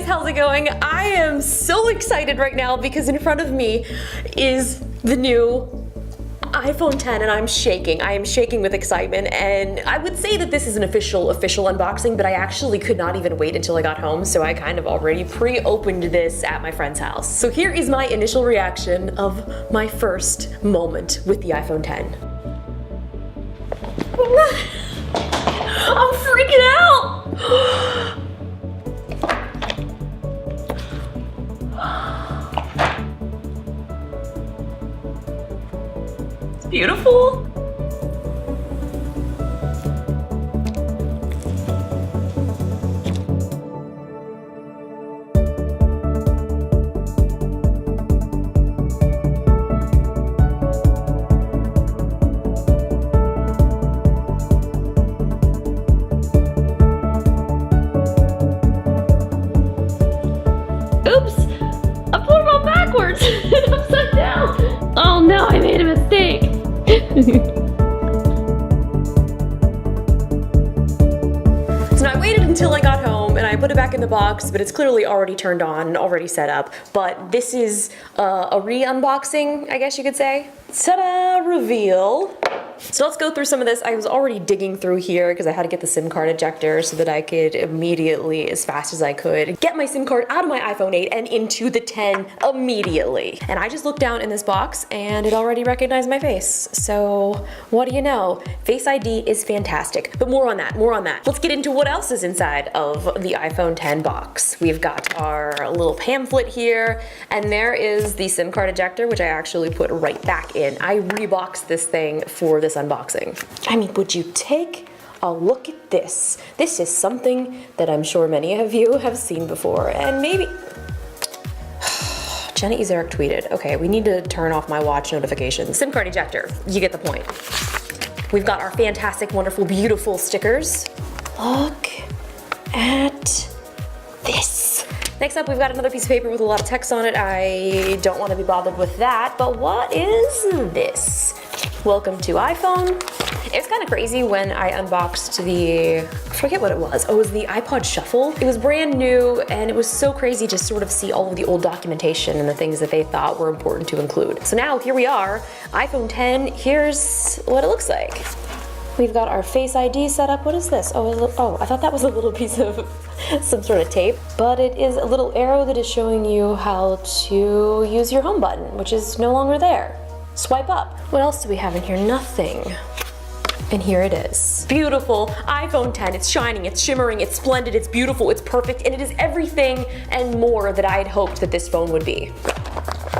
guys, how's it going? I am so excited right now because in front of me is the new iPhone 10 and I'm shaking. I am shaking with excitement, and I would say that this is an official unboxing, but I actually could not even wait until I got home, so I kind of already pre-opened this at my friend's house. So here is my initial reaction of my first moment with the iPhone 10. I'm freaking out! It's beautiful. Oops! I put it on backwards and upside down. Oh no, I made a mistake. So I waited until I got home and I put it back in the box, but it's clearly already turned on and already set up. But this is a re-unboxing, I guess you could say. Ta-da! Reveal. So let's go through some of this. I was already digging through here because I had to get the SIM card ejector so that I could immediately, as fast as I could, get my SIM card out of my iPhone 8 and into the 10 immediately. And I just looked down in this box and it already recognized my face. So what do you know? Face ID is fantastic. But more on that, more on that. Let's get into what else is inside of the iPhone 10 box. We've got our little pamphlet here, and there is the SIM card ejector, which I actually put right back in. I reboxed this thing for this unboxing. I mean, would you take a look at this? This is something that I'm sure many of you have seen before, and maybe... Jenna Ezerick tweeted, okay, we need to turn off my watch notifications. SIM card ejector, you get the point. We've got our fantastic, wonderful, beautiful stickers. Look at this. Next up, we've got another piece of paper with a lot of text on it. I don't want to be bothered with that, but what is this? Welcome to iPhone. It's kind of crazy when I unboxed the, I forget what it was. Oh, it was the iPod Shuffle. It was brand new, and it was so crazy to sort of see all of the old documentation and the things that they thought were important to include. So now, here we are, iPhone 10. Here's what it looks like. We've got our Face ID set up. What is this? Oh, I thought that was a little piece of some sort of tape, but it is a little arrow that is showing you how to use your home button, which is no longer there. Swipe up. What else do we have in here? Nothing. And here it is. Beautiful iPhone 10. It's shining, it's shimmering, it's splendid, it's beautiful, it's perfect, and it is everything and more that I had hoped that this phone would be.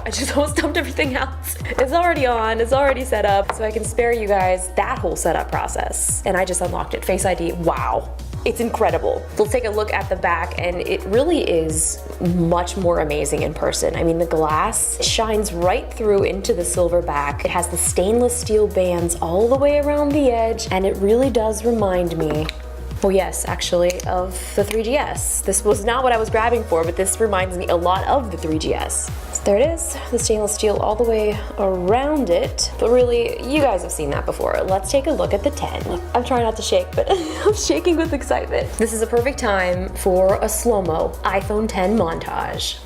I just almost dumped everything else. It's already on, it's already set up, so I can spare you guys that whole setup process. And I just unlocked it. Face ID, wow. It's incredible. We'll take a look at the back, and it really is much more amazing in person. I mean, the glass shines right through into the silver back. It has the stainless steel bands all the way around the edge, and it really does remind me, oh yes, actually, of the 3GS. This was not what I was grabbing for, but this reminds me a lot of the 3GS. So there it is, the stainless steel all the way around it. But really, you guys have seen that before. Let's take a look at the 10. I'm trying not to shake, but I'm shaking with excitement. This is a perfect time for a slow-mo iPhone 10 montage.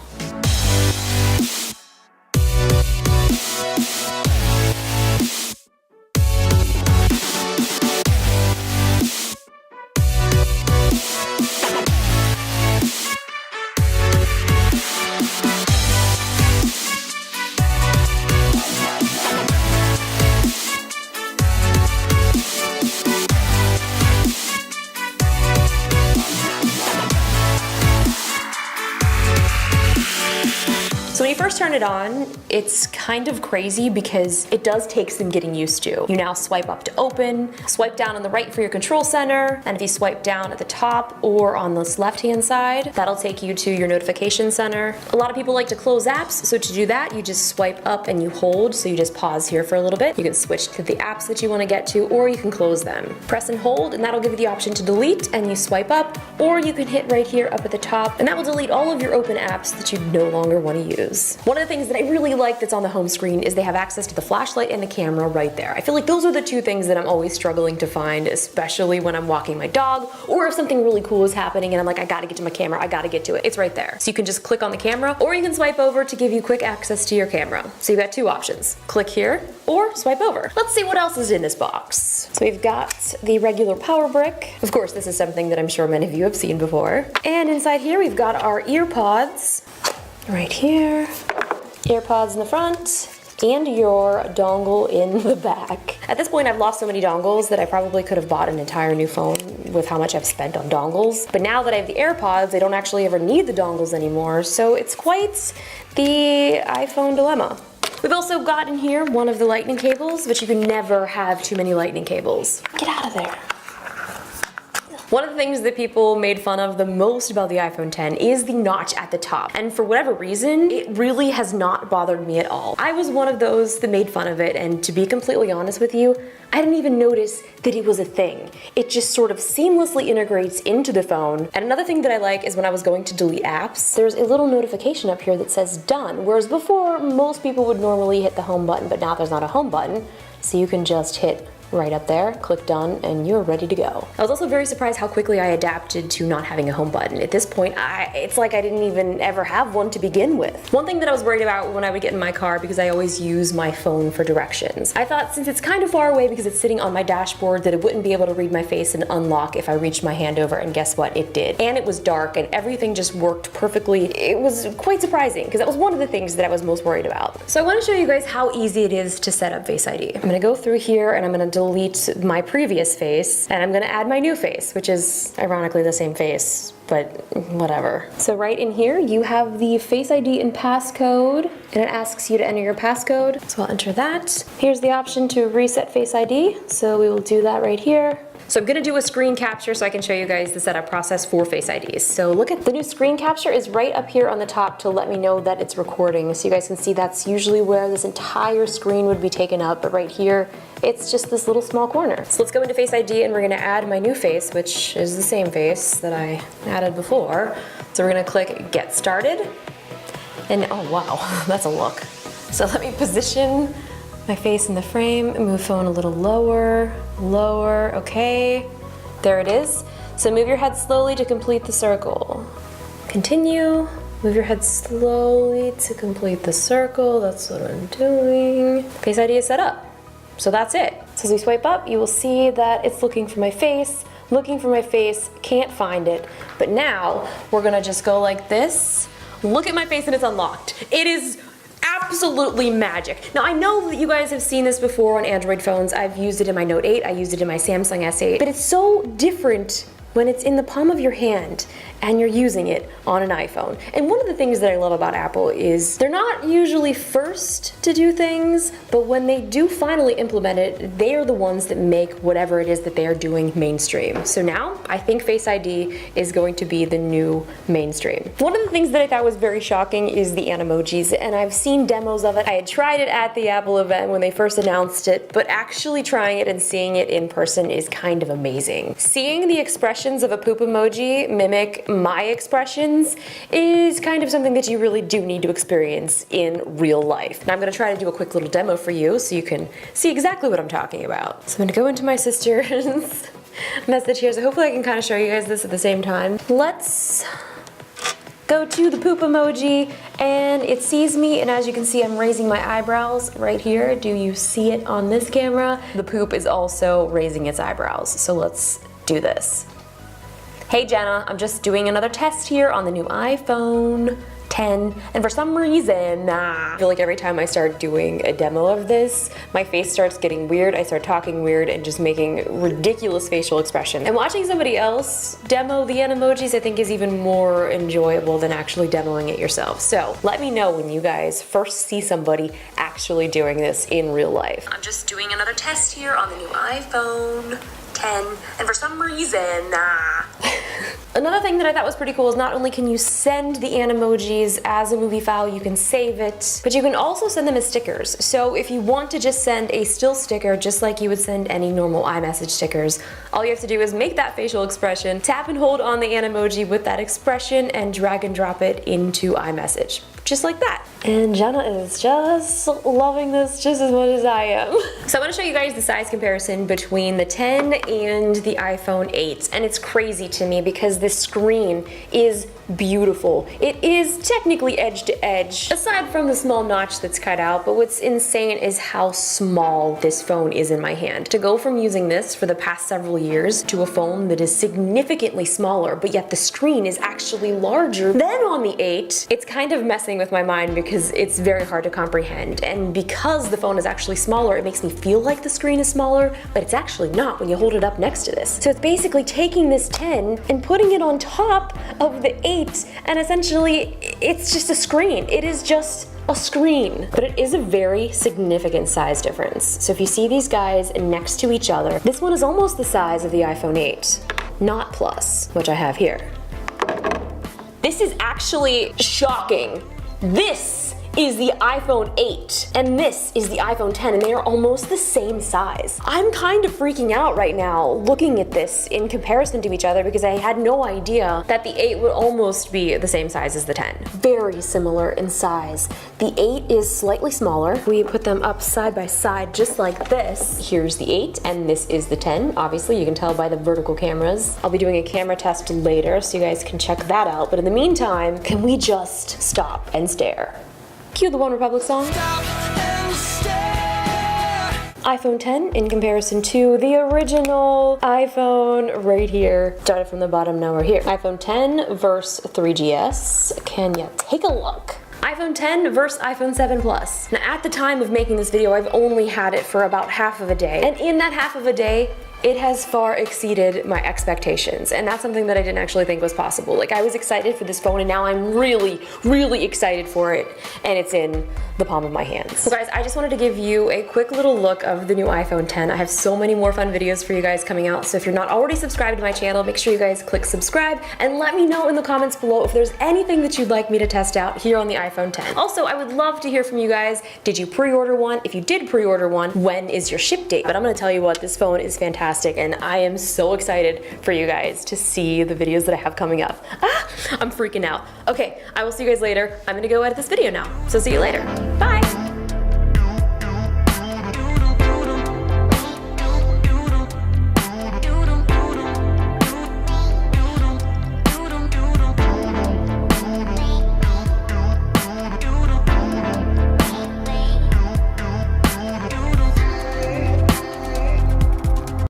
So when you first turn it on, it's kind of crazy because it does take some getting used to. You now swipe up to open, swipe down on the right for your control center, and if you swipe down at the top or on this left-hand side, that'll take you to your notification center. A lot of people like to close apps, so to do that, you just swipe up and you hold, so you just pause here for a little bit. You can switch to the apps that you want to get to, or you can close them. Press and hold, and that'll give you the option to delete, and you swipe up or you can hit right here up at the top, and that will delete all of your open apps that you no longer want to use. One of the things that I really like that's on the home screen is they have access to the flashlight and the camera right there. I feel like those are the two things that I'm always struggling to find, especially when I'm walking my dog, or if something really cool is happening and I'm like, I gotta get to my camera, I gotta get to it. It's right there. So you can just click on the camera, or you can swipe over to give you quick access to your camera. So you've got two options. Click here, or swipe over. Let's see what else is in this box. So we've got the regular power brick. Of course, this is something that I'm sure many of you have seen before. And inside here, we've got our ear pods right here. Ear pods in the front, and your dongle in the back. At this point, I've lost so many dongles that I probably could have bought an entire new phone with how much I've spent on dongles. But now that I have the AirPods, I don't actually ever need the dongles anymore, so it's quite the iPhone dilemma. We've also got in here one of the lightning cables, but you can never have too many lightning cables. Get out of there. One of the things that people made fun of the most about the iPhone X is the notch at the top. And for whatever reason, it really has not bothered me at all. I was one of those that made fun of it, and to be completely honest with you, I didn't even notice that it was a thing. It just sort of seamlessly integrates into the phone. And another thing that I like is when I was going to delete apps, there's a little notification up here that says done, whereas before, most people would normally hit the home button, but now there's not a home button, so you can just hit right up there, click done, and you're ready to go. I was also very surprised how quickly I adapted to not having a home button. At this point, it's like I didn't even ever have one to begin with. One thing that I was worried about when I would get in my car, because I always use my phone for directions, I thought since it's kind of far away because it's sitting on my dashboard that it wouldn't be able to read my face and unlock if I reached my hand over, and guess what? It did. And it was dark and everything just worked perfectly. It was quite surprising because that was one of the things that I was most worried about. So I want to show you guys how easy it is to set up Face ID. I'm gonna go through here and I'm gonna delete my previous face, and I'm gonna add my new face, which is ironically the same face, but whatever. So right in here, you have the Face ID and passcode, and it asks you to enter your passcode. So I'll enter that. Here's the option to reset Face ID, so we will do that right here. So I'm gonna do a screen capture so I can show you guys the setup process for Face IDs. So look at the new screen capture is right up here on the top to let me know that it's recording. So you guys can see that's usually where this entire screen would be taken up, but right here, it's just this little small corner. So let's go into Face ID and we're gonna add my new face, which is the same face that I added before. So we're gonna click Get Started. And oh wow, that's a look. So let me position my face in the frame, move phone a little lower, lower, okay. There it is. So move your head slowly to complete the circle. Continue, move your head slowly to complete the circle. That's what I'm doing. Face ID is set up. So that's it. So as we swipe up, you will see that it's looking for my face, can't find it. But now we're gonna just go like this. Look at my face and it's unlocked. It is absolutely magic. Now I know that you guys have seen this before on Android phones. I've used it in my Note 8, I used it in my Samsung S8, but it's so different when it's in the palm of your hand and you're using it on an iPhone. And one of the things that I love about Apple is they're not usually first to do things, but when they do finally implement it, they are the ones that make whatever it is that they are doing mainstream. So now I think Face ID is going to be the new mainstream. One of the things that I thought was very shocking is the Animojis, and I've seen demos of it. I had tried it at the Apple event when they first announced it, but actually trying it and seeing it in person is kind of amazing. Seeing the expressions of a poop emoji mimic my expressions is kind of something that you really do need to experience in real life. Now I'm gonna try to do a quick little demo for you so you can see exactly what I'm talking about. So I'm gonna go into my sister's message here, so hopefully I can kind of show you guys this at the same time. Let's go to the poop emoji, and it sees me, and as you can see, I'm raising my eyebrows right here. Do you see it on this camera? The poop is also raising its eyebrows, so let's do this. Hey Jenna, I'm just doing another test here on the new iPhone X, and for some reason, I feel like every time I start doing a demo of this, my face starts getting weird, I start talking weird and just making ridiculous facial expressions. And watching somebody else demo the Animojis I think is even more enjoyable than actually demoing it yourself. So let me know when you guys first see somebody actually doing this in real life. I'm just doing another test here on the new iPhone 10, and for some reason, Another thing that I thought was pretty cool is not only can you send the Animojis as a movie file, you can save it, but you can also send them as stickers. So if you want to just send a still sticker, just like you would send any normal iMessage stickers, all you have to do is make that facial expression, tap and hold on the Animoji with that expression, and drag and drop it into iMessage. Just like that. And Jenna is just loving this just as much as I am. So I want to show you guys the size comparison between the 10 and the iPhone 8. And it's crazy to me because this screen is beautiful. It is technically edge to edge, aside from the small notch that's cut out, but what's insane is how small this phone is in my hand. To go from using this for the past several years to a phone that is significantly smaller, but yet the screen is actually larger than on the 8, it's kind of messing with my mind because it's very hard to comprehend. And because the phone is actually smaller, it makes me feel like the screen is smaller, but it's actually not when you hold it up next to this. So it's basically taking this 10 and putting it on top of the 8, and essentially it's just a screen. It is just a screen. But it is a very significant size difference. So if you see these guys next to each other, this one is almost the size of the iPhone 8, not Plus, which I have here. This is actually shocking. This is the iPhone 8 and this is the iPhone 10, and they are almost the same size. I'm kind of freaking out right now looking at this in comparison to each other because I had no idea that the 8 would almost be the same size as the 10. Very similar in size. The 8 is slightly smaller. We put them up side by side just like this. Here's the 8 and this is the 10. Obviously you can tell by the vertical cameras. I'll be doing a camera test later so you guys can check that out, but in the meantime, can we just stop and stare? Cue the One Republic song. iPhone 10 in comparison to the original iPhone right here. Started from the bottom, now we're here. iPhone 10 versus 3GS. Can you take a look? iPhone 10 versus iPhone 7 Plus. Now at the time of making this video, I've only had it for about half of a day. And in that half of a day, it has far exceeded my expectations, and that's something that I didn't actually think was possible. Like, I was excited for this phone, and now I'm really, really excited for it, and it's in the palm of my hands. So guys, I just wanted to give you a quick little look of the new iPhone 10. I have so many more fun videos for you guys coming out, so if you're not already subscribed to my channel, make sure you guys click subscribe, and let me know in the comments below if there's anything that you'd like me to test out here on the iPhone 10. Also, I would love to hear from you guys. Did you pre-order one? If you did pre-order one, when is your ship date? But I'm gonna tell you what, this phone is fantastic. And I am so excited for you guys to see the videos that I have coming up. I'm freaking out. Okay, I will see you guys later. I'm gonna go edit this video now. So see you later. Bye.